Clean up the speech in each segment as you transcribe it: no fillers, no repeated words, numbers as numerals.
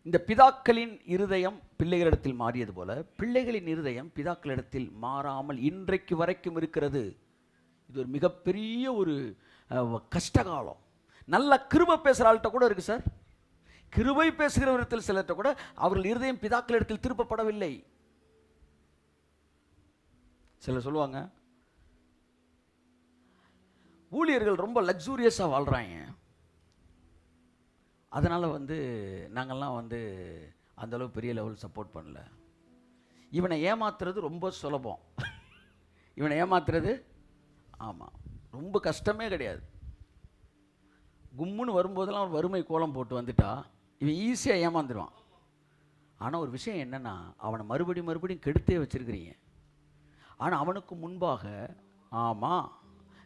இந்த பிதாக்களின் இருதயம் பிள்ளைகளிடத்தில் மாறியது போல பிள்ளைகளின் இருதயம் பிதாக்களிடத்தில் மாறாமல் இன்றைக்கு வரைக்கும் இருக்கிறது. இது ஒரு மிகப்பெரிய ஒரு கஷ்டகாலம். நல்ல கிருபை பேசுகிற ஆள்கிட்ட கூட இருக்குது சார். கிருபை பேசுகிறவர்கள் சிலர்கிட்ட கூட அவர்கள் இருதயம் பிதாக்களிடத்தில் திருப்பப்படவில்லை. சிலர் சொல்லுவாங்க, ஊழியர்கள் ரொம்ப லக்ஸூரியஸாக வாழ்கிறாங்க, அதனால் நாங்கள்லாம் அந்தளவு பெரிய லெவல் சப்போர்ட் பண்ணல. இவனை ஏமாத்துறது ரொம்ப சுலபம். இவனை ஏமாத்துறது ஆமாம் ரொம்ப கஷ்டமே கிடையாது. கும்முன்னு வரும்போதெல்லாம் ஒரு வறுமை கோலம் போட்டு வந்துட்டா இவன் ஈஸியாக ஏமாந்துடுவான். ஆனால் ஒரு விஷயம் என்னென்னா, அவனை மறுபடியும் கெடுத்தே வச்சுருக்கிறீங்க. ஆனால் அவனுக்கு முன்பாக ஆமாம்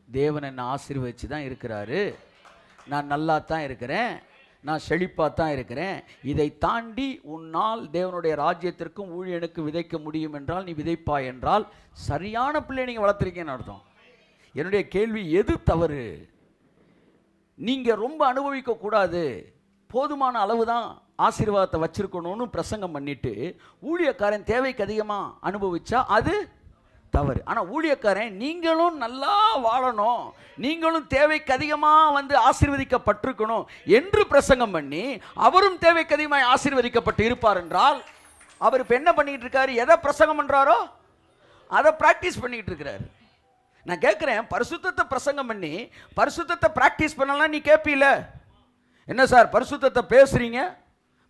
தேவன் என்னை ஆசீர்வதிச்சு தான் இருக்கிறாரு, நான் நல்லா தான் இருக்கிறேன், நான் செழிப்பாக தான் இருக்கிறேன், இதை தாண்டி உன்னால் தேவனுடைய ராஜ்யத்திற்கும் ஊழியனுக்கு விதைக்க முடியும் என்றால் நீ விதைப்பாய் என்றால் சரியான பிள்ளை நீங்கள் வளர்த்துருக்கீங்கன்னு அர்த்தம். என்னுடைய கேள்வி, எது தவறு? நீங்கள் ரொம்ப அனுபவிக்கக்கூடாது, போதுமான அளவு தான் ஆசீர்வாதத்தை வச்சுருக்கணும்னு பிரசங்கம் பண்ணிவிட்டு ஊழியக்காரன் தேவைக்கு அதிகமாக அனுபவிச்சா அது தவறு. ஆனால் ஊழியக்காரன் நீங்களும் நல்லா வாழணும், நீங்களும் தேவைக்கு அதிகமாக ஆசீர்வதிக்கப்பட்டிருக்கணும் என்று பிரசங்கம் பண்ணி அவரும் தேவைக்கு அதிகமாக ஆசீர்வதிக்கப்பட்டு இருப்பார் என்றால் அவர் இப்போ என்ன பண்ணிக்கிட்டு இருக்காரு? எதை பிரசங்கம் பண்ணுறாரோ அதை ப்ராக்டிஸ் பண்ணிக்கிட்டு இருக்கிறாரு. நான் கேட்குறேன், பரிசுத்தத்தை பிரசங்கம் பண்ணி பரிசுத்தத்தை ப்ராக்டிஸ் பண்ணலாம் நீ கேட்பீல? என்ன சார் பரிசுத்தத்தை பேசுகிறீங்க,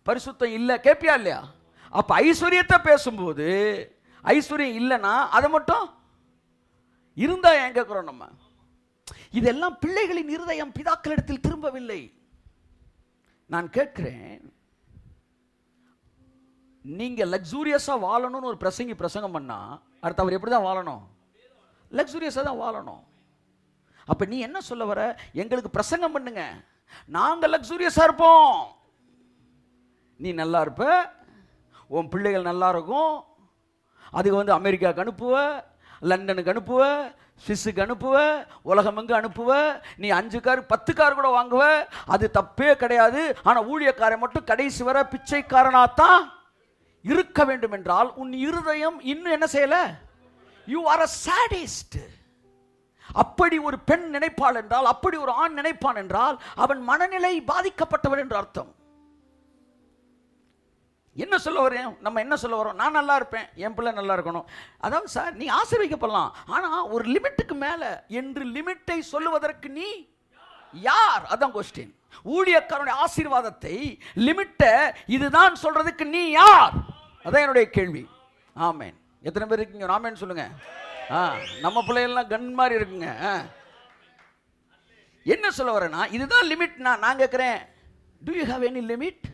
பரிசுத்தம் இல்லை கேட்பியா இல்லையா? அப்போ ஐஸ்வர்யத்தை பேசும்போது ஐஸ்வர்யம் இல்லைன்னா அதை மட்டும் இருந்தா ஏன் கேட்குறோம் நம்ம? இதெல்லாம் பிள்ளைகளின் இருதயம் பிதாக்களிடத்தில் திரும்பவில்லை. நான் கேட்கிறேன், நீங்க லக்ஸூரியஸா வாழணும்னு ஒரு பிரசங்கம் பண்ணா அடுத்து அவர் எப்படி தான் வாழணும்? லக்ஸூரியஸா தான் வாழணும். அப்ப நீ என்ன சொல்ல வர? எங்களுக்கு பிரசங்கம் பண்ணுங்க, நாங்க லக்ஸூரியஸா இருப்போம், நீ நல்லா இருப்ப, உன் பிள்ளைகள் நல்லா இருக்கும், அதுக்கு அமெரிக்காவுக்கு அனுப்புவ, லண்டனுக்கு அனுப்புவ, சுவிஸுக்கு அனுப்புவ, உலகமெங்கு அனுப்புவ, நீ 5 கார் 10 கார் கூட வாங்குவ, அது தப்பே கிடையாது. ஆனால் ஊழியக்காரன் மட்டும் கடைசி வர பிச்சைக்காரனாத்தான் இருக்க வேண்டும் என்றால் உன் இருதயம் இன்னும் என்ன செய்யல? You are a sadist. அப்படி ஒரு பெண் நினைப்பாள் என்றால், அப்படி ஒரு ஆண் நினைப்பான் என்றால் அவன் மனநிலை பாதிக்கப்பட்டவன் என்று அர்த்தம். என்ன சொல்ல வரேன்? நம்ம என்ன சொல்ல வரோம்? நான் நல்லா இருப்பேன், என் பிள்ளை நல்லா இருக்கணும். அதாவது சார், நீ ஆசீர்வதிக்கப்படலாம், ஆனால் ஒரு லிமிட்டுக்கு மேலே என்று லிமிட்டை சொல்லுவதற்கு நீ யார்? அதான் கொஸ்டின். ஊழியக்காரனுடைய ஆசீர்வாதத்தை லிமிட்டை இதுதான் சொல்றதுக்கு நீ யார்? அதான் என்னுடைய கேள்வி. ஆமேன். எத்தனை பேர் இருக்கீங்க? ஆமேன் சொல்லுங்க. நம்ம பிள்ளைகள்லாம் கன் மாதிரி இருக்குங்க. என்ன சொல்ல வரேன்னா, இதுதான் லிமிட். நான் கேட்குறேன், do you have any limit?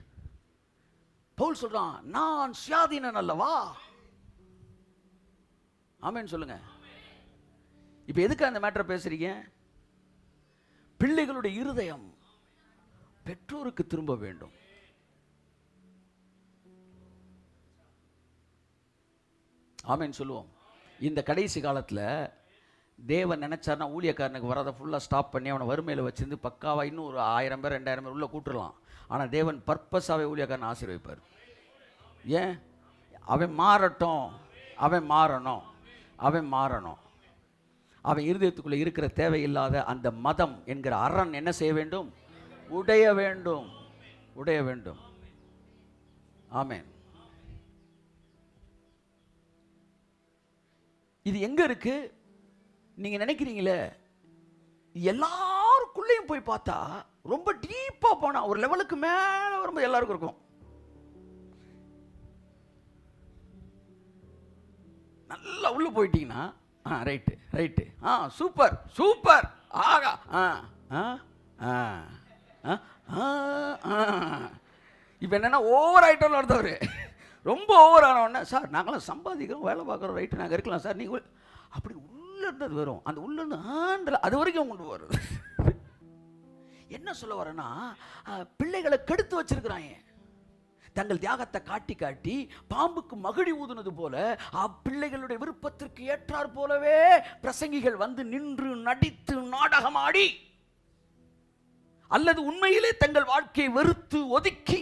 Paul சொல்றான், நான் சுயாதீனன் அல்லவா? ஆமென் சொல்லுங்க. இப்ப எதுக்கு அந்த மேட்டரை பேசுறீங்க? பிள்ளைகளுடைய இருதயம் பெற்றோருக்கு திரும்ப வேண்டும். ஆமென் சொல்லுவோம். இந்த கடைசி காலத்துல தேவன் நினைச்சார்னா ஊழியக்காரனுக்கு வரதை ஃபுல்லா ஸ்டாப் பண்ணி அவனை வறுமையில வச்சிருந்து பக்காவா இன்னும் ஒரு 1000 பேர் 2000 பேர் உள்ள கூட்டுறலாம். ஆனால் தேவன் பர்பஸாகவே ஊழியக்காரன் ஆசீர்வதிப்பார். ஏன்? அவன் மாறட்டும், அவன் மாறணும், அவன் மாறணும். அவன் இருதயத்துக்குள்ளே இருக்கிற தேவையில்லாத அந்த மதம் என்கிற அரண் என்ன செய்ய வேண்டும்? உடைய வேண்டும், உடைய வேண்டும். ஆமென். இது எங்க இருக்கு? நீங்க நினைக்கிறீங்களே, எல்லாருக்குள்ளேயும் போய் பார்த்தா ரொம்ப டீப்பா போனா ஒரு லெவலுக்கு மேல வரும்போது எல்லாருக்கும் இருக்கும். நல்லா உள்ள போயிட்டீங்கன்னா ரைட்டு ரைட்டு, சூப்பர் சூப்பர், ஆகா, இப்போ என்னன்னா ஓவர் ஆயிட்டோம்னு அடுத்தவர் ரொம்ப ஓவர் ஆனவுடனே, சார் நாங்களாம் சம்பாதிக்கிறோம், வேலை பார்க்குறோம், ரைட்டு நாங்கள் இருக்கலாம் சார், நீங்கள் அப்படி உள்ள இருந்தது வரும். அந்த உள்ள இருந்து ஆண்டில் அது வரைக்கும் கொண்டு வருது. என்ன சொல்ல வரேன்னா, பிள்ளைகளை கெடுத்து வச்சிருக்கிறாங்க. தங்கள் தியாகத்தை காட்டி காட்டி பாம்புக்கு மகிழி ஊதுனது போல பிள்ளைகளுடைய விருப்பத்திற்கு ஏற்றார் போலவே பிரசங்கிகள் வந்து நின்று நடித்து நாடகமாடி, அல்லது உண்மையிலே தங்கள் வாழ்க்கையை வெறுத்து ஒதுக்கி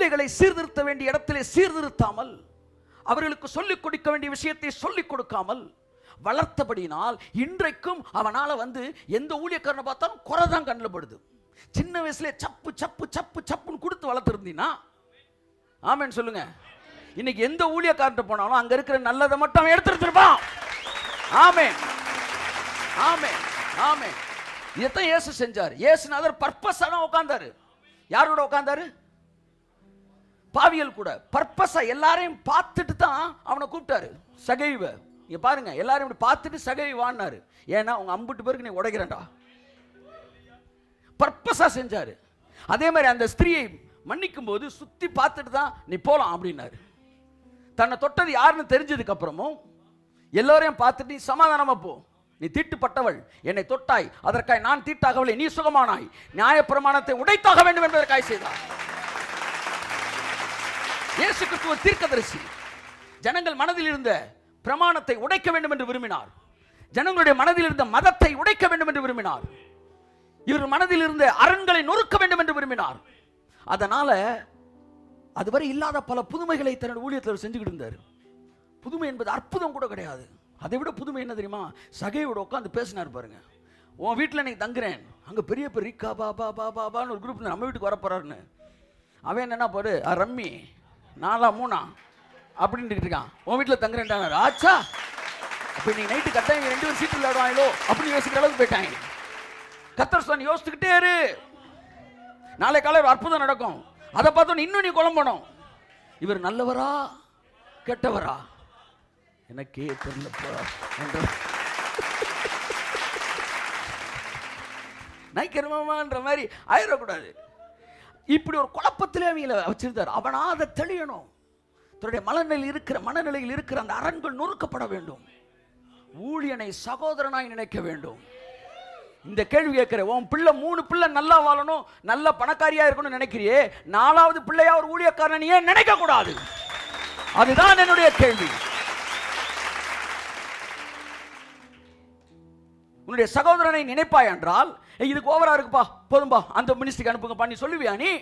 பிள்ளைகளை சீர்திருத்த வேண்டிய இடத்திலே சீர்திருத்தாமல், அவர்களுக்கு சொல்லிக் கொடுக்க வேண்டிய விஷயத்தை சொல்லிக் கொடுக்காமல் வளர்த்தபடினால் இன்றைக்கும் அவனால எந்த ஊழியக்காரனை பார்த்தாலும் குறை தான் கண்ணில் படுது. சின்ன வயசுல சப்பு சப்பு சப்பு சப்புன்னு கொடுத்து வளர்த்துருந்தீங்கன்னா, ஆமேன்னு சொல்லுங்க, இன்னைக்கு எந்த ஊழியக்காரன் போனாலும் அங்க இருக்கிற நல்லதை மட்டும் அவன் எடுத்துருப்பான். ஆமென், ஆமென், ஆமென். இதைத்தான் இயேசு செஞ்சார். இயேசுநாதர் பர்பஸா தான் உட்கார்ந்தாரு. யாரோட உட்கார்ந்தாரு? பாவியல் கூட. பர்பஸா எல்லாரையும் பார்த்துட்டு தான் அவனை கூப்பிட்டாரு. சகைவ இங்க பாருங்க, எல்லாரும் இப்படி பார்த்துட்டு சகைவான்னாரு. ஏன்னா உங்க அம்புட்டு பேருக்கு நீ உடைக்கிறேன்டா. பர்பஸா செஞ்சாரு. அதே மாதிரி அந்த ஸ்திரியை மன்னிக்கும் போது சுத்தி பார்த்துட்டு தான் நீ போலாம் அப்படின்னாரு. தன்னை தொட்டது யாருன்னு தெரிஞ்சதுக்கு அப்புறமும் எல்லோரையும் பார்த்துட்டு நீ சமாதானமா போ, நீ தீட்டுப்பட்டவள், என்னை தொட்டாய், அதற்காய் நான் தீட்டாகவில்லை, நீ சுகமானாய், நியாயப்பிரமாணத்தை உடைத்தாக வேண்டும் என்பதற்காய் செய்தார். இயேசு கிறிஸ்து தீர்க்கதரிசி. ஜனங்கள் மனதில் இருந்த பிரமாணத்தை உடைக்க வேண்டும் என்று விரும்பினார். ஜனங்களுடைய மனதில் இருந்த மதத்தை உடைக்க வேண்டும் என்று விரும்பினார். இவர் மனதில் இருந்த அரண்களை நொறுக்க வேண்டும் என்று விரும்பினார். அதனால அதுவரை இல்லாத பல புதுமைகளை தன்னுடைய ஊழியத்தில் செஞ்சுக்கிட்டு இருந்தார். புதுமை என்பது அற்புதம் கூட கிடையாது. அதை விட புதுமை என்ன தெரியுமா? சகையோட உட்காந்து பேசினார் பாருங்க. உன் வீட்டில் நீ தங்குறேன், அங்கே பெரிய பெரிய ரிக்கா பாபா பாபான்னு ஒரு குரூப் நம்ம வீட்டுக்கு வரப்போறாருன்னு. அவன் என்னன்னா பாரு, ரம்மி 4 3 அப்படின்னு இருக்கான். உன் வீட்டில் தங்குறேன்டாங்க. ஆச்சா, அப்போ நீ நைட்டு கட்டாயம் 2 பேரும் சீட்டு விளையாடுவாங்களோ அப்படின்னு யோசிக்கிற அளவுக்கு போயிட்டாங்க. கர்த்தர் சொன்ன யோசிச்சுக்கிட்டே இரு, நாளை காலை ஒரு அற்புதம் நடக்கும். அதை பார்த்தோன்னு இன்னும் நீ குழம்பணும். இவர் நல்லவரா கெட்டவரா எனக்கே தெரியலப்பா என்ற நைக்கிறமான்ற மாதிரி ஆயிடக்கூடாது. இப்படி ஒரு குழப்பத்திலே அவங்கள வச்சிருந்தார். அவனா அதை தெளியணும். தன்னுடைய மனநிலையில் இருக்கிற அந்த அரண்கள் நொறுக்கப்பட வேண்டும். ஊழியனை சகோதரனாய் நினைக்க வேண்டும். இந்த கேள்வி கேட்கிறேன், உன் பிள்ளை 3 பிள்ளை நல்லா வாழணும், நல்ல பணக்காரியா இருக்கணும்னு நினைக்கிறியே, 4வது பிள்ளையா ஒரு ஊழியக்காரன் ஏன் நினைக்க கூடாது? அதுதான் என்னுடைய கேள்வி. உன்னுடைய சகோதரனை நினைப்பாய் என்றால், இதுக்கு ஓவரா இருக்குப்பா, போதும்பா, அந்த மினிஸ்ட்ரிக்கு அனுப்புங்க பண்ணி சொல்லுவியா நீ?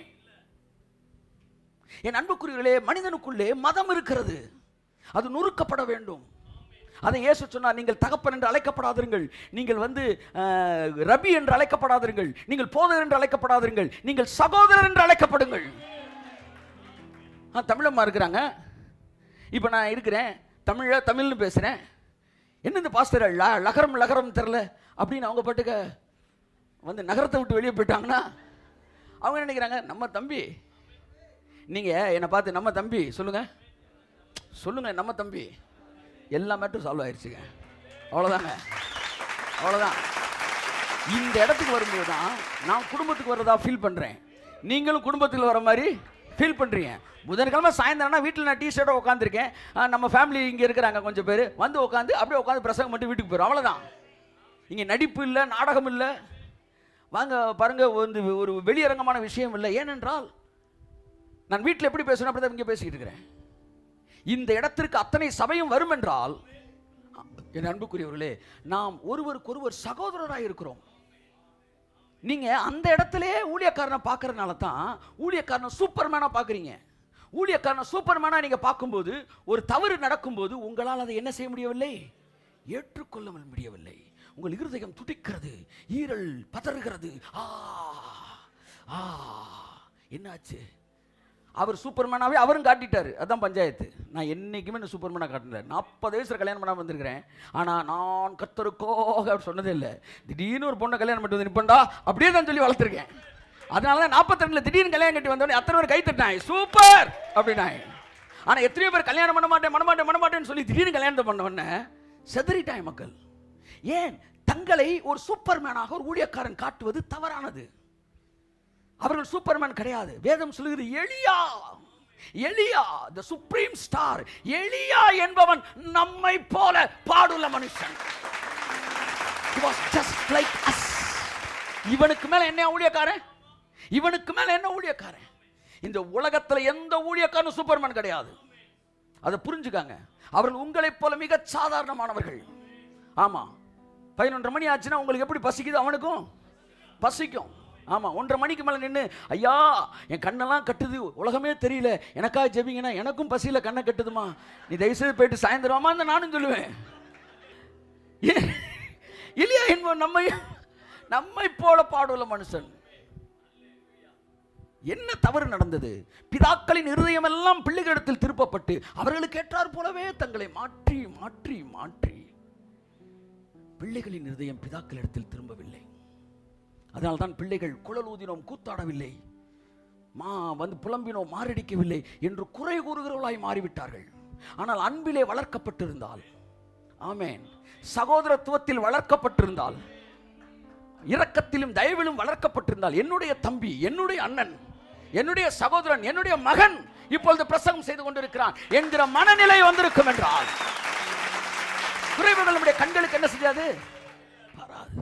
என் அன்புக்குரியவர்களே, மனிதனுக்குள்ளே மதம் இருக்கிறது, அது நொறுக்கப்பட வேண்டும். அதை இயேசு சொன்னார், நீங்கள் தகப்பன் என்று அழைக்கப்படாதீர்கள், நீங்கள் ரபி என்று அழைக்கப்படாதீர்கள், நீங்கள் போதகர் என்று அழைக்கப்படாதீர்கள், நீங்கள் சகோதரர் என்று அழைக்கப்படுங்கள். தமிழம்மா இருக்கிறாங்க, இப்போ நான் இருக்கிறேன், தமிழ்னு பேசுகிறேன். என்ன இந்த பாஸ்டர் லகரம் தெரில அப்படின்னு அவங்க பாட்டுக்க நகரத்தை விட்டு வெளியே போயிட்டாங்கன்னா அவங்க நினைக்கிறாங்க, நம்ம தம்பி, நீங்கள் என்னை பார்த்து நம்ம தம்பி சொல்லுங்க நம்ம தம்பி, எல்லா மேட்டரும் சால்வ் ஆயிடுச்சுங்க. அவ்வளோதாங்க, அவ்வளோதான். இந்த இடத்துக்கு வரும்போது தான் நான் குடும்பத்துக்கு வர்றதா ஃபீல் பண்ணுறேன். நீங்களும் குடும்பத்தில் வர மாதிரி ஃபீல் பண்ணுறீங்க. புதன்கிழமை சாயந்தரம்னா வீட்டில் நான் டீ-ஷர்ட்டை உட்காந்துருக்கேன். நம்ம ஃபேமிலி இங்கே இருக்கிறாங்க கொஞ்சம் பேர், உட்காந்து அப்படியே உட்காந்து பிரசங்கம் மட்டும் வீட்டுக்கு போயிடும். அவ்வளோதான். இங்கே நடிப்பு இல்லை, நாடகம் இல்லை. வாங்க பாருங்க, ஒரு வெளியரங்கமான விஷயம் இல்லை. ஏனென்றால் நான் வீட்டில் எப்படி பேசுகிறேன் அப்படி தான் இங்கே பேசிக்கிட்டு இருக்கிறேன். இந்த இடத்திற்கு அத்தனை சபையும் வரும் என்றால், என் அன்புக்குரியவர்களே, நாம் ஒருவருக்கொருவர் சகோதரராக இருக்கிறோம். நீங்க அந்த இடத்திலே ஊழியக்காரனை பார்க்கறதுனால தான் ஊழியக்காரனை சூப்பர்மேனா பார்க்குறீங்க. ஊழியக்காரனை சூப்பர்மேனா நீங்க பார்க்கும்போது, ஒரு தவறு நடக்கும்போது உங்களால் அதை என்ன செய்ய முடியவில்லை? ஏற்றுக்கொள்ள முடியவில்லை. உங்கள் இருதயம் துடிக்கிறது, ஈரல் பதறுகிறது. என்னாச்சு? அவர் சூப்பர்மேனாவே அவரும் காட்டிட்டாரு. அதான் பஞ்சாயத்து. நான் என்னைக்குமே சூப்பர்மேனா காட்டினேன். 40 வயசுல கல்யாணம் பண்ணாம வந்திருக்கிறேன். ஆனா நான் கர்த்தருக்காக சொன்னதே இல்லை. திடீர்னு ஒரு பொண்ணை கல்யாணம் பண்ணி வந்து நிப்பண்டா அப்படியே தான் சொல்லி வளர்த்துருக்கேன். அதனாலதான் 42 திடீர்னு கல்யாணம் கட்டி வந்தோடனே அத்தனை பேர் கை தட்டினாய், சூப்பர் அப்படின்னாய். ஆனா எத்தனையோ பேர் கல்யாணம் பண்ண மாட்டேன்னு சொல்லி திடீர்னு கல்யாணத்தை பண்ண உடனே செதறிட்டாய் மக்கள். ஏன்? தங்களை ஒரு சூப்பர்மேனாக ஒரு ஊழியக்காரன் காட்டுவது தவறானது. அவர்கள் சூப்பர்மேன் கிடையாது. வேதம் சொல்லுகிறது, எலியா the supreme star, எலியா என்பவன் நம்மை போல பாடுள்ள மனுஷன். He was just like us. இவனுக்கு மேல என்ன ஊழியக்காரன்? இந்த உலகத்துல எந்த ஊழியக்காரனும் சூப்பர்மேன் கிடையாது. அதை புரிஞ்சுக்காங்க. அவர்கள் உங்களைப் போல மிக சாதாரணமானவர்கள். ஆமா, 11 மணி ஆச்சுன்னா உங்களுக்கு எப்படி பசிக்குது, அவனுக்கும் பசிக்கும். ஆமாம், 1:30 மணிக்கு மேலே நின்று, ஐயா என் கண்ணெல்லாம் கட்டுது, உலகமே தெரியல, எனக்காக ஜெபிங்கன்னா, எனக்கும் பசியில் கண்ணை கட்டுதுமா, நீ தயவுசெய்து போயிட்டு சாயந்தரமா நானும் சொல்லுவேன். இல்லையா என்பவன் நம்மை போல பாடுள்ள மனுஷன். என்ன தவறு நடந்தது? பிதாக்களின் இருதயம் எல்லாம் பிள்ளைகளிடத்தில் திருப்பப்பட்டு அவர்களுக்கு ஏற்றார் போலவே தங்களை மாற்றி மாற்றி மாற்றி பிள்ளைகளின் இருதயம் பிதாக்களிடத்தில் திரும்பவில்லை. அதனால்தான் பிள்ளைகள் குழல் ஊதினோம் கூத்தாடவில்லை, புலம்பினோம் மாரடிக்கவில்லை என்று குறை கூறுகிறவர்களாய் மாறிவிட்டார்கள். ஆனால் அன்பிலே வளர்க்கப்பட்டிருந்தால், ஆமென், சகோதரத்துவத்தில் வளர்க்கப்பட்டிருந்தால், இரக்கத்திலும் தயவிலும் வளர்க்கப்பட்டிருந்தால், என்னுடைய தம்பி, என்னுடைய அண்ணன், என்னுடைய சகோதரன், என்னுடைய மகன் இப்பொழுது பிரசங்கம் செய்து கொண்டிருக்கிறான் என்கிற மனநிலை வந்திருக்கும் என்றால் குறைவுகள் நம்முடைய கண்களுக்கு என்ன செய்யாது? வராது.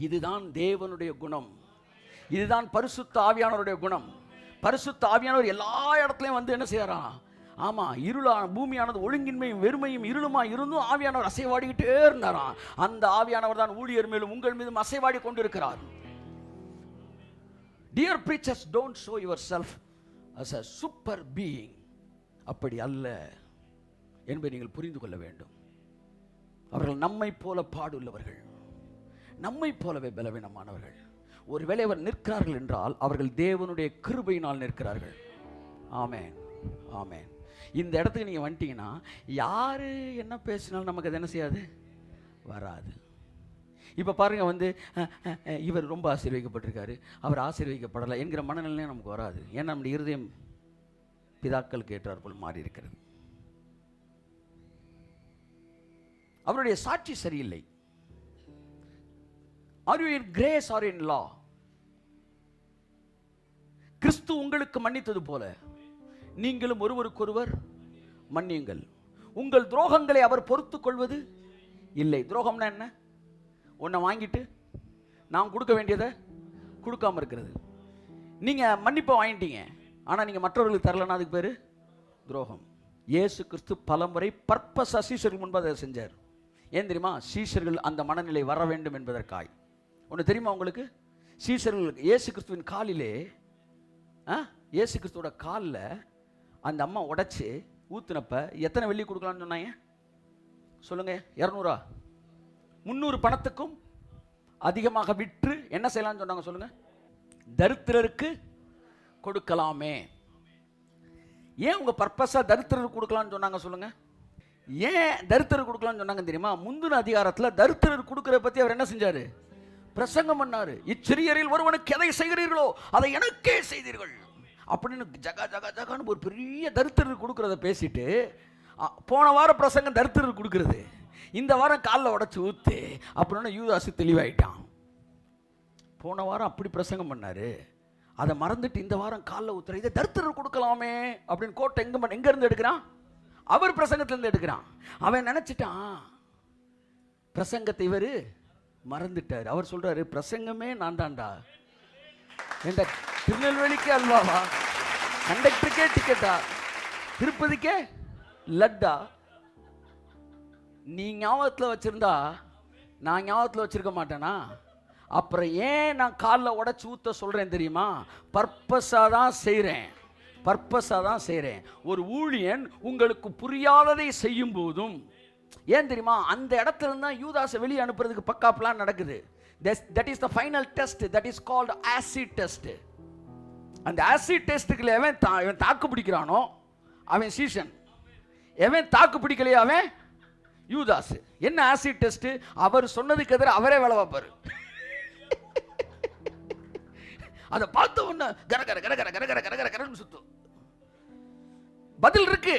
இதுதான் தேவனுடைய குணம், இதுதான் பரிசுத்த ஆவியானவருடைய குணம். பரிசுத்த ஆவியானவர் எல்லா இடத்துலையும் வந்து என்ன செய்யறா? ஆமா, பூமியானது ஒழுங்கின்மையும் வெறுமையும் இருளுமா இருந்தும் ஆவியானவர் அசைவாடிக்கிட்டே இருந்தாராம். அந்த ஆவியானவர் தான் ஊழியர் மேலும் உங்கள் மீதும் அசைவாடி கொண்டிருக்கிறார். Dear preachers, don't show yourself as a super being. அப்படி அல்ல என்பதை நீங்கள் புரிந்து கொள்ள வேண்டும். அவர்கள் நம்மை போல பாடுள்ளவர்கள், நம்மை போலவே பலவீனமானவர்கள். ஒருவேளை அவர் நிற்கிறார்கள் என்றால் அவர்கள் தேவனுடைய கிருபையினால் நிற்கிறார்கள். ஆமென், ஆமென். இந்த இடத்துக்கு நீங்கள் வந்துட்டீங்கன்னா யார் என்ன பேசினாலும் நமக்கு அது என்ன செய்யாது? வராது. இப்போ பாருங்கள், இவர் ரொம்ப ஆசீர்வதிக்கப்பட்டிருக்காரு, அவர் ஆசீர்வதிக்கப்படலை என்கிற மனநிலையும் நமக்கு வராது. ஏன்னா நம்முடைய இருதயம் பிதாக்களுக்கு ஏற்றார் போல் மாறி இருக்கிறது. அவருடைய சாட்சி சரியில்லை. Are you in grace or in law? கிறிஸ்து உங்களுக்கு மன்னித்தது போல நீங்களும் ஒருவருக்கொருவர் மன்னியுங்கள். உங்கள் துரோகங்களை அவர் பொறுத்துக் கொள்வது இல்லை. துரோகம்னா என்ன? உன்னை வாங்கிட்டு நான் கொடுக்க வேண்டியதை கொடுக்காம இருக்கிறது. நீங்கள் மன்னிப்பை வாங்கிட்டீங்க, ஆனால் நீங்கள் மற்றவர்களுக்கு தரலன்னா அதுக்கு பேர் துரோகம். இயேசு கிறிஸ்து பலமுறை பர்பஸாக சீஷர்கள் முன்பு அதை செஞ்சார். ஏன் தெரியுமா? சீஷர்கள் அந்த மனநிலை வர வேண்டும் என்பதற்காய். ஒன்று தெரியுமா உங்களுக்கு? சீஷர்கள் இயேசு கிறிஸ்துவின் காலிலே, இயேசு கிறிஸ்துவோட காலில் அந்த அம்மா உடைச்சி ஊத்துனப்ப எத்தனை வெள்ளி கொடுக்கலான்னு சொன்னாங்க? சொல்லுங்க. 200? 300 பணத்துக்கும் அதிகமாக விற்று என்ன செய்யலாம்னு சொன்னாங்க? சொல்லுங்க. தரித்திரருக்கு கொடுக்கலாமே. ஏன் உங்க பர்பஸா தரித்திரருக்கு கொடுக்கலாம்னு சொன்னாங்க? சொல்லுங்க. ஏன் தரித்திரருக்கு கொடுக்கலாம்னு சொன்னாங்க தெரியுமா? முந்தின அதிகாரத்தில் தரித்திரருக்கு கொடுக்கறத பத்தி அவர் என்ன செஞ்சாரு? பிரசங்கம் பண்ணாரு. இச்சிறியரில் ஒருவனுக்கு எதை செய்கிறீர்களோ அதை எனக்கே செய்தீர்கள் அப்படின்னு ஜகா ஜகா ஜகான்னு ஒரு பெரிய தரித்திரருக்கு கொடுக்கறத பேசிட்டு, போன வாரம் பிரசங்கம் தரித்திரருக்கு கொடுக்கறது, இந்த வாரம் காலில் உடச்சி ஊத்து அப்படின்னு யூதாசு தெளிவாயிட்டான். போன வாரம் அப்படி பிரசங்கம் பண்ணாரு, அதை மறந்துட்டு இந்த வாரம் காலில் ஊத்துற, இதை தரித்திரர் கொடுக்கலாமே அப்படின்னு கோட்டை எங்க இருந்து எடுக்கிறான்? அவர் பிரசங்கத்திலிருந்து எடுக்கிறான். அவன் நினைச்சிட்டான் பிரசங்கத்தை இவர் மறந்துட்டார். அவர் சொல்றாரு, பிரசங்கமே நான் தான்டா, என்ற திருநெல்வேலிக்கே அல்வாவா, கண்டக்டருக்கே டிக்கெட்டா, திருப்பதிக்கே லட்டா, நீ ஞாபகத்தில் வச்சிருந்தா நான் ஞாபகத்தில் வச்சிருக்க மாட்டேனா? அப்புறம் ஏன் நான் காலில் உடச்சி ஊற்ற சொல்கிறேன் தெரியுமா? பர்பஸாக தான் செய்கிறேன், பர்பஸாக தான் செய்கிறேன். ஒரு ஊழியன் உங்களுக்கு புரியாததை செய்யும் போதும், ஏன் தெரியுமா? அந்த இடத்துல தான் யூதாஸை வெளியே அனுப்புறதுக்கு பக்கா பிளான் நடக்குது. That is the final test, that is called acid test. அந்த ஆசிட் டெஸ்ட்டுக்குள்ள எவன் தாக்கு பிடிக்கிறானோ அவன் சீசன், எவன் தாக்கு பிடிக்கலையோ அவன் யூதாஸ். என்ன ஆசிட் டெஸ்ட்? அவர் சொன்னதுக்கு எதிராக அவரே வேலை பார்ப்பாரு. அதை பார்த்த உடனே கர கர கர கர கர கர கர கர கரன்னு சுத்தும். பதில் இருக்கு,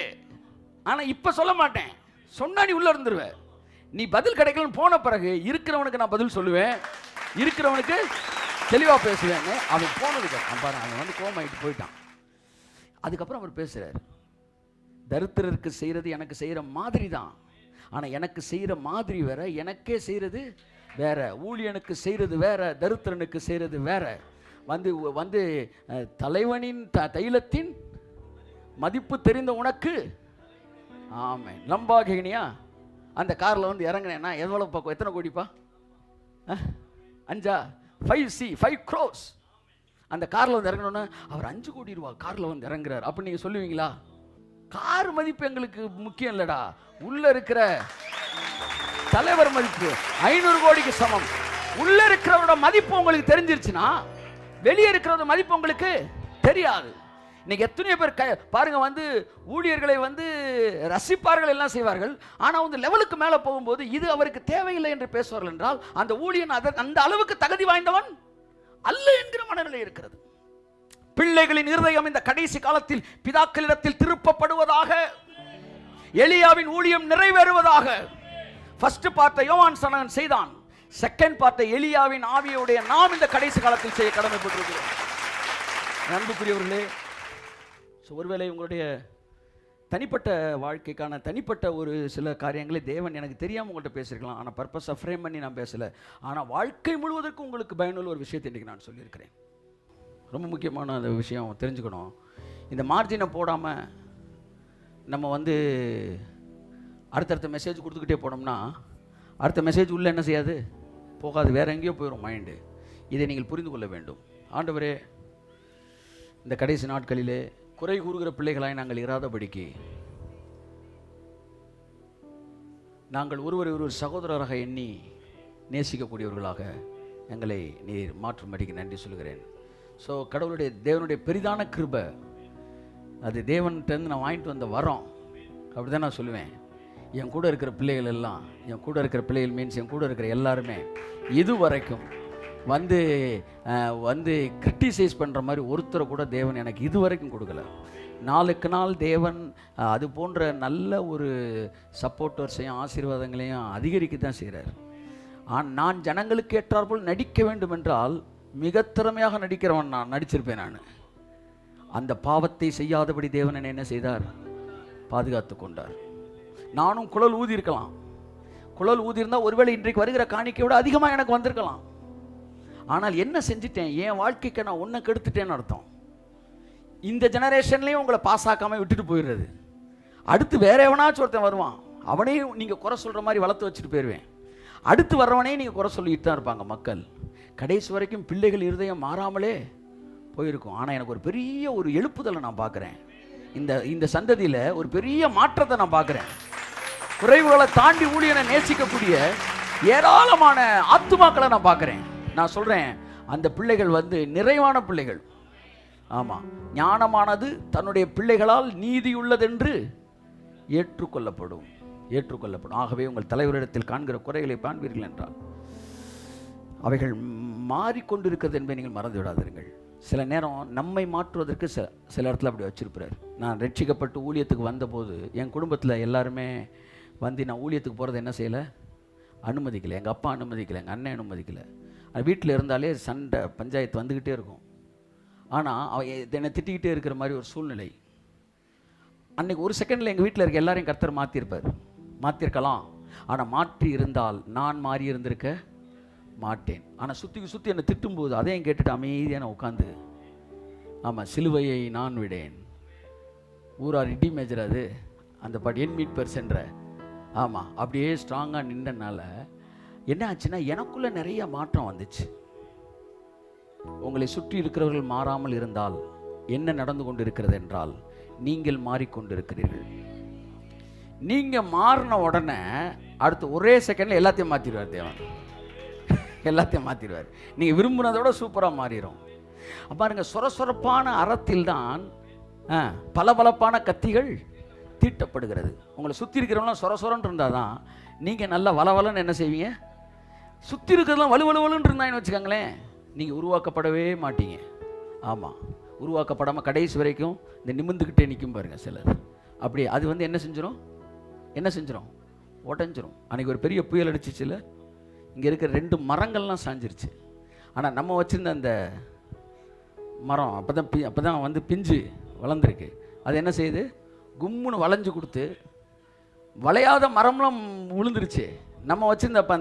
ஆனா இப்ப சொல்ல மாட்டேன், சொன்னா நீ உள்ள இருந்துருவ. நீ பதில் கிடைக்கலன்னு போன பிறகு இருக்கிறவனுக்கு நான் பதில் சொல்லுவேன், இருக்கிறவனுக்கு தெளிவா பேசுவேன்னு. அவன் போனதுக்கு பாரு, அவன் வந்து கோமாயிட்டு போயிட்டான். அதுக்கப்புறம் அவர் பேசுறாரு, தரித்திரருக்கு செய்யறது எனக்கு செய்யற மாதிரி தான், ஆனா எனக்கு செய்யற மாதிரி வேற, எனக்கே செய்யறது வேற, ஊழியனுக்கு செய்யறது வேற, தரித்திரனுக்கு செய்யறது வேற. வந்து வந்து தலைவனின் தைலத்தின் மதிப்பு தெரிந்த உனக்கு ஆமென். லம்பாகினியா அந்த காரில் வந்து இறங்கினேன்னா எவ்வளோ பக்கம், எத்தனை கோடிப்பா? 5 5 crores. அந்த காரில் வந்து இறங்கணுன்னா அவர் 5 கோடி ரூபா காரில் வந்து இறங்குறார் அப்போ நீங்கள் சொல்லுவீங்களா? கார் மதிப்பு எங்களுக்கு முக்கியம் இல்லடா, உள்ள இருக்கிற தலைவர் மதிப்பு 500 கோடிக்கு சமம். உள்ள இருக்கிறவரோட மதிப்பு உங்களுக்கு தெரிஞ்சிருச்சுன்னா வெளியே இருக்கிறவரோட மதிப்பு உங்களுக்கு தெரியாது. இன்னைக்கு எத்தனையோ பேர் பாருங்க வந்து ஊழியர்களை வந்து ரசிப்பார்கள், எல்லாம் செய்வார்கள். ஆனால் வந்து லெவலுக்கு மேலே போகும்போது இது அவருக்கு தேவையில்லை என்று பேசுவார்கள் என்றால் அந்த ஊழியன் அந்த அளவுக்கு தகுதி வாய்ந்தவன் அல்ல என்கிற மனநிலை இருக்கிறது. பிள்ளைகளின் இருதயம் இந்த கடைசி காலத்தில் பிதாக்களிடத்தில் திருப்பப்படுவதாக, எலியாவின் ஊழியம் நிறைவேறுவதாக. ஃபர்ஸ்ட் பார்ட்டை யோவான் ஸ்நானகன் செய்தான், செகண்ட் பார்ட்டை எலியாவின் ஆவியுடைய நாம் இந்த கடைசி காலத்தில் செய்ய கடமைப்பட்டிருக்கிறோம். அன்புக்குரியவர்களே, ஒருவேளை உங்களுடைய தனிப்பட்ட வாழ்க்கைக்கான தனிப்பட்ட ஒரு சில காரியங்களை தேவன் எனக்கு தெரியாமல் உங்கள்கிட்ட பேசியிருக்கலாம். ஆனால் பர்பஸை ஃப்ரேம் பண்ணி நான் பேசலை. ஆனால் வாழ்க்கை முழுவதற்கும் உங்களுக்கு பயனுள்ள ஒரு விஷயத்தை இன்றைக்கி நான் சொல்லியிருக்கிறேன். ரொம்ப முக்கியமான அந்த விஷயம் தெரிஞ்சுக்கணும். இந்த மார்ஜினை போடாமல் நம்ம வந்து அடுத்தடுத்த மெசேஜ் கொடுத்துக்கிட்டே போனோம்னா அடுத்த மெசேஜ் உள்ளே என்ன செய்யாது, போகாது, வேறு எங்கேயோ போயிடும் மைண்டு. இதை நீங்கள் புரிந்து கொள்ள வேண்டும். ஆண்டவரே, இந்த கடைசி நாட்களிலே குறை கூறுகிற பிள்ளைகளாய் நாங்கள் இராதபடிக்கு நாங்கள் ஒருவரை ஒருவர் சகோதரராக எண்ணி நேசிக்கக்கூடியவர்களாக எங்களை நீர் மாற்றும்படிக்கு நன்றி சொல்கிறேன். ஸோ தேவனுடைய பெரிதான கிருபை, அது தேவன்கிட்டருந்து நான் வாங்கிட்டு வந்த வரோம், அப்படி தான் நான் சொல்லுவேன். என் கூட இருக்கிற பிள்ளைகள் எல்லாம், என் கூட இருக்கிற பிள்ளைகள் மீன்ஸ் என் கூட இருக்கிற எல்லாருமே இதுவரைக்கும் வந்து கிரிட்டிசைஸ் பண்ணுற மாதிரி ஒருத்தரை கூட தேவன் எனக்கு இதுவரைக்கும் கொடுக்கல. நாளுக்கு நாள் தேவன் அது போன்ற நல்ல ஒரு சப்போர்ட்டர்ஸையும் ஆசீர்வாதங்களையும் அதிகரிக்க தான் செய்கிறார். நான் ஜனங்களுக்கு ஏற்றாற்போல் நடிக்க வேண்டும் என்றால் மிக திறமையாக நடிக்கிறவன் நான் நடிச்சிருப்பேன். நான் அந்த பாவத்தை செய்யாதபடி தேவன் என்ன செய்தார், பாதுகாத்து கொண்டார். நானும் குழல் ஊதியிருக்கலாம். குழல் ஊதியிருந்தால் ஒருவேளை இன்றைக்கு வருகிற காணிக்கை விட அதிகமாக எனக்கு வந்திருக்கலாம். ஆனால் என்ன செஞ்சுட்டேன், என் வாழ்க்கைக்கு நான் ஒன்றை கெடுத்துட்டேன்னு அர்த்தம். இந்த ஜெனரேஷன்லேயும் உங்களை பாஸ் ஆக்காமல் விட்டுட்டு போயிடுறது. அடுத்து வேற எவனாச்சும் ஒருத்தன் வருவான், அவனையும் நீங்கள் குறை சொல்கிற மாதிரி வளர்த்து வச்சுட்டு போயிடுவேன். அடுத்து வர்றவனையும் நீங்கள் குறை சொல்லிட்டு தான் இருப்பாங்க மக்கள். கடைசி வரைக்கும் பிள்ளைகள் இருதயம் மாறாமலே போயிருக்கும். ஆனால் எனக்கு ஒரு பெரிய ஒரு எழுப்புதலை நான் பார்க்குறேன். இந்த சந்ததியில் ஒரு பெரிய மாற்றத்தை நான் பார்க்குறேன். குறைவுகளை தாண்டி ஊழியனை நேசிக்கக்கூடிய ஏராளமான ஆத்துமாக்களை நான் பார்க்குறேன். நான் சொல்கிறேன், அந்த பிள்ளைகள் நிறைவான பிள்ளைகள். ஆமாம், ஞானமானது தன்னுடைய பிள்ளைகளால் நீதியுள்ளதென்று ஏற்றுக்கொள்ளப்படும். ஆகவே உங்கள் தலைவரிடத்தில் காண்கிற குறைகளை காண்பீர்கள் என்றால் அவைகள் மாறிக்கொண்டிருக்கிறது என்பதை நீங்கள் மறந்து விடாதீர்கள். சில நேரம் நம்மை மாற்றுவதற்கு சில இடத்துல அப்படி வச்சிருப்பார். நான் ரட்சிக்கப்பட்டு ஊழியத்துக்கு வந்தபோது என் குடும்பத்தில் எல்லாருமே நான் ஊழியத்துக்கு போகிறத என்ன செய்யலை, அனுமதிக்கலை. எங்கள் அப்பா அனுமதிக்கலை, எங்கள் அண்ணன் அனுமதிக்கலை. வீட்டில் இருந்தாலே சண்டை பஞ்சாயத்து வந்துக்கிட்டே இருக்கும். ஆனால் என்னை திட்டிக்கிட்டே இருக்கிற மாதிரி ஒரு சூழ்நிலை. அன்றைக்கி ஒரு செகண்டில் எங்கள் வீட்டில் இருக்க எல்லாரையும் கர்த்தர் மாற்றிருக்கலாம். ஆனால் மாற்றி இருந்தால் நான் மாறி இருந்திருக்க மாட்டேன். ஆனால் சுற்றி என்னை திட்டும்போது அதையும் கேட்டுட்டு அமைதியாக நான் உட்காந்து, ஆமாம், சிலுவையை நான் விடேன், ஊரார் இடி மேஜர் அது அந்த பாட்டு என் மீட்பர் சென்ற, ஆமாம், அப்படியே ஸ்ட்ராங்காக நின்றனால என்ன ஆச்சுன்னா எனக்குள்ளே நிறைய மாற்றம் வந்துச்சு. உங்களை சுற்றி இருக்கிறவர்கள் மாறாமல் இருந்தால் என்ன நடந்து கொண்டு இருக்கிறது என்றால் நீங்கள் மாறிக்கொண்டிருக்கிறீர்கள். நீங்கள் மாறின உடனே அடுத்து ஒரே செகண்டில் எல்லாத்தையும் மாற்றிடுவார் தேவன். எல்லாத்தையும் மாற்றிடுவார். நீங்கள் விரும்புனதோட சூப்பராக மாறிடும். பாருங்க, சொரசொரப்பான அறத்தில் தான் பளபளப்பான கத்திகள் தீட்டப்படுகிறது. உங்களை சுற்றி இருக்கிறவங்களாம் சொரசொரன்னு இருந்தால் தான் நீங்கள் நல்லா வளவலன்னு என்ன செய்வீங்க. சுற்றி இருக்கிறதெல்லாம் வலுவலுவலுன்னு இருந்தாங்கன்னு வச்சுக்கோங்களேன், நீங்கள் உருவாக்கப்படவே மாட்டீங்க. ஆமாம், உருவாக்கப்படாமல் கடைசி வரைக்கும் இந்த நிமிர்ந்துக்கிட்டே நிற்கும் பாருங்கள் சிலர். அப்படி அது என்ன செஞ்சிடும், உடஞ்சிரும். அன்றைக்கி ஒரு பெரிய புயல் அடிச்சிச்சுல, இங்கே இருக்கிற 2 மரங்கள்லாம் சாஞ்சிருச்சு. ஆனால் நம்ம வச்சுருந்த அந்த மரம் அப்போ தான் பிஞ்சு வளர்ந்துருக்கு. அது என்ன செய்யுது, கும்முன்னு வளைஞ்சு கொடுத்து வளையாத மரம்லாம் விழுந்துருச்சு. நம்ம வச்சுருந்தப்போ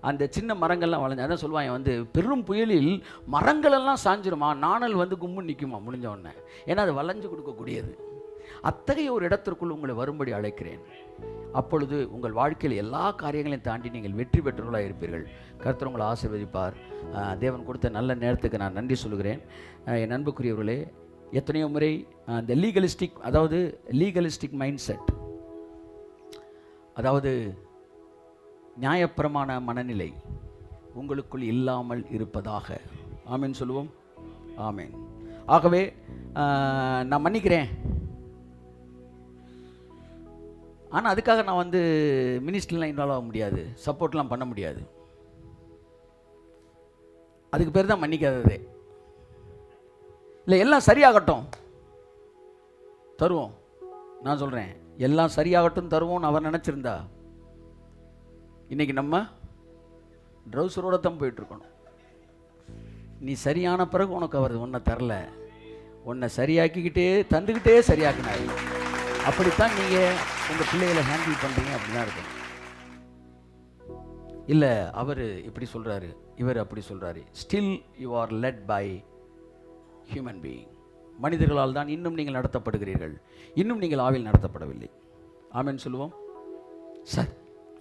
அந்த சின்ன மரங்கள்லாம் வளைஞ்சு, அதான் சொல்லுவாங்க பெரும் புயலில் மரங்களெல்லாம் சாஞ்சிருமா, நாணல் கும்முன்னு நிற்குமா முடிஞ்ச உடனே. ஏன்னா அது வளைஞ்சு கொடுக்கக்கூடியது. அத்தகைய ஒரு இடத்திற்குள் உங்களை வரும்படி அழைக்கிறேன். அப்பொழுது உங்கள் வாழ்க்கையில் எல்லா காரியங்களையும் தாண்டி நீங்கள் வெற்றி பெற்றவர்களாக இருப்பீர்கள். கர்த்தர் உங்களை ஆசீர்வதிப்பார். தேவன் கொடுத்த நல்ல நேரத்துக்கு நான் நன்றி சொல்கிறேன். என் அன்புக்குரியவர்களே, எத்தனையோ முறை இந்த லீகலிஸ்டிக் மைண்ட் செட், அதாவது நியாயப்பிரமாண மனநிலை உங்களுக்குள் இல்லாமல் இருப்பதாக. ஆமேன் சொல்லுவோம். ஆமேன். ஆகவே நான் மன்னிக்கிறேன், ஆனால் அதுக்காக நான் வந்து மினிஸ்ட்ரிலாம் இன்வால்வ் ஆக முடியாது, சப்போர்ட்லாம் பண்ண முடியாது. அதுக்கு பேர் தான் மன்னிக்காததே. இல்லை, எல்லாம் சரியாகட்டும் தருவோம். நான் சொல்கிறேன், எல்லாம் சரியாகட்டும் தருவோம்னு அவர் நினச்சிருந்தா இன்றைக்கி நம்ம ட்ரௌசரோடு தான் போயிட்டுருக்கணும். நீ சரியான பிறகு உனக்கு அவர் ஒன்றை தரல, உன்னை சரியாக்கிக்கிட்டே தந்துக்கிட்டே சரியாக்கினாரு. அப்படித்தான் நீங்கள் உங்கள் பிள்ளைகளை ஹேண்டில் பண்ணுறீங்க. அப்படி தான் இருக்கும். இல்லை, அவர் இப்படி சொல்கிறாரு, இவர் அப்படி சொல்கிறாரு. Still you are let by human being. மனிதர்களால் தான் இன்னும் நீங்கள் நடத்தப்படுகிறீர்கள், இன்னும் நீங்கள் ஆவில் நடத்தப்படவில்லை. ஆமென் சொல்லுவோம்.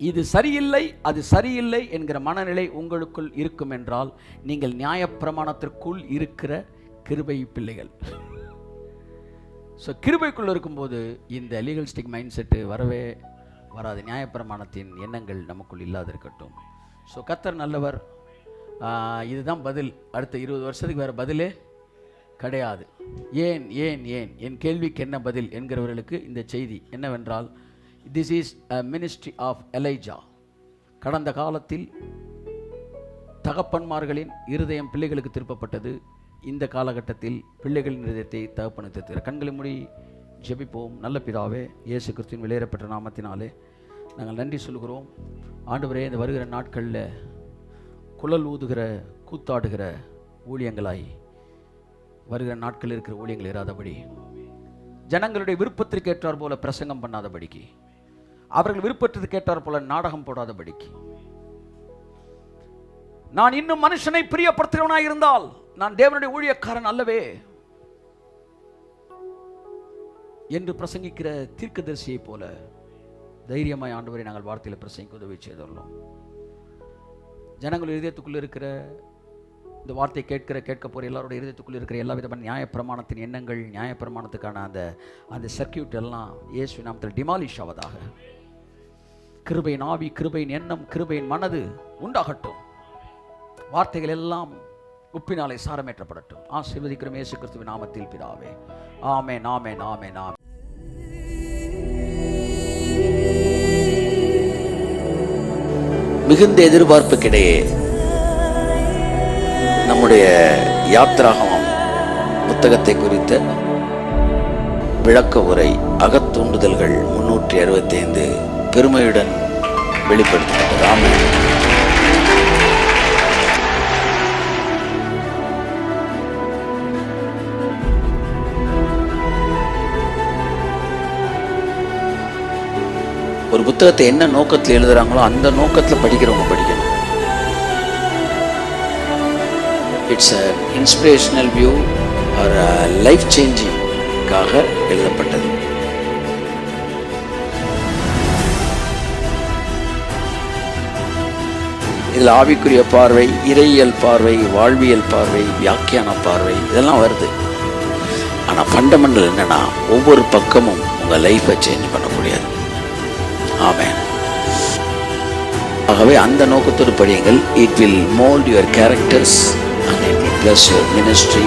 இது சரியில்லை, அது சரியில்லை என்கிற மனநிலை உங்களுக்குள் இருக்கும் என்றால் நீங்கள் நியாயப்பிரமாணத்திற்குள் இருக்கிற கிருபை பிள்ளைகள். ஸோ கிருபைக்குள் இருக்கும்போது இந்த லீகலிஸ்டிக் மைண்ட் செட்டு வரவே வராது. நியாயப்பிரமாணத்தின் எண்ணங்கள் நமக்குள் இல்லாது இருக்கட்டும். ஸோ கர்த்தர் நல்லவர். இதுதான் பதில். அடுத்த 20 வருஷத்துக்கு வேறு பதிலே கிடையாது. ஏன் ஏன் ஏன் என் கேள்விக்கு என்ன பதில் என்கிறவர்களுக்கு இந்த செய்தி என்னவென்றால், this is a ministry of Elijah. கடந்த காலத்தில் தகப்பன்மார்களின் இருதயம் பிள்ளைகளுக்கு திருப்பப்பட்டது. இந்த காலகட்டத்தில் பிள்ளைகளின் இருதயத்தை தகப்பனுக்கு திருத்துகிறார். கண்களை மூடி ஜெபிப்போம். நல்ல பிதாவே, இயேசு கிறிஸ்துவின் வெளியேறப்பட்ட நாமத்தினாலே நாங்கள் நன்றி சொல்கிறோம். ஆண்டவரே, இந்த வருகிற நாட்களில் குழல் ஊதுகிற கூத்தாடுகிற ஊழியங்களாய் வருகிற நாட்கள் இருக்கிற ஊழியங்கள் இராதபடி, ஜனங்களுடைய விருப்பத்திற்கு ஏற்றார் போல பிரசங்கம் பண்ணாதபடிக்கு, அவர்கள் விருப்பத்திற்கு ஏற்றார் போல நாடகம் போடாதபடிக்கு, நான் இன்னும் மனுஷனை பிரியப்படுத்துகிறவனாய் இருந்தால் நான் தேவனுடைய ஊழியக்காரன் அல்லவே என்று பிரசங்கிக்கிற தீர்க்கதரிசியை போல தைரியமாய் ஆண்டவரை நாங்கள் வார்த்தையில் பிரசங்கிக்க உதவி செய்துள்ளோம். ஜனங்கள் இதயத்துக்குள்ள இருக்கிற இந்த வார்த்தை கேட்க போகிற எல்லாருடைய இதயத்துக்குள்ள இருக்கிற எல்லா விதமான நியாயப்பிரமாணத்தின் எண்ணங்கள், நியாயப்பிரமாணத்துக்கான அந்த சர்க்கியூட் எல்லாம் இயேசு நாமத்தில் டிமாலிஷ் ஆவதாக. கிருபையின் ஆவி, கிருபையின் எண்ணம், கிருபையின் மனது உண்டாகட்டும். வார்த்தைகள் எல்லாம் உப்பினாலே சாரமேற்றப்படட்டும். ஆசீர்வதிக்கிறோம் இயேசு கிறிஸ்துவின் நாமத்தில் பிதாவே. ஆமென், ஆமென், ஆமென், ஆமென். மிகுந்த எதிர்பார்ப்புக்கிடையே நம்முடைய யாத்ராகமம் புத்தகத்தை குறித்த விளக்க உரை, அகத்தூண்டுதல்கள் 365 பெருமையுடன் வெளிப்படுத்தப்பட்டது. ஆமென். ஒரு புத்தகத்தை என்ன நோக்கத்தில் எழுதுறாங்களோ அந்த நோக்கத்தில் படிக்கிறவங்க படிக்கணும். It's a inspirational view or life சேஞ்சிங்காக எழுதப்பட்டது. இதில் ஆவிக்குரிய பார்வை, இறையியல் பார்வை, வாழ்வியல் பார்வை, வியாக்கியான பார்வை இதெல்லாம் வருது. ஆனால் ஃபண்டமெண்டல் என்னன்னா, ஒவ்வொரு பக்கமும் உங்கள் லைஃப்பை சேஞ்ச் பண்ண முடியாது. ஆமென். ஆகவே அந்த நோக்கத்தோடு படியுங்கள். It will mould your characters and it will bless your ministry.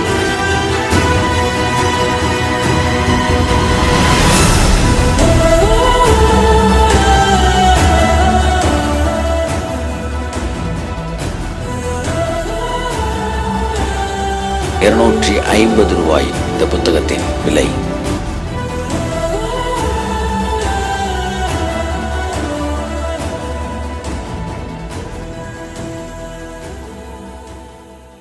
$250 இந்த புத்தகத்தின் விலை.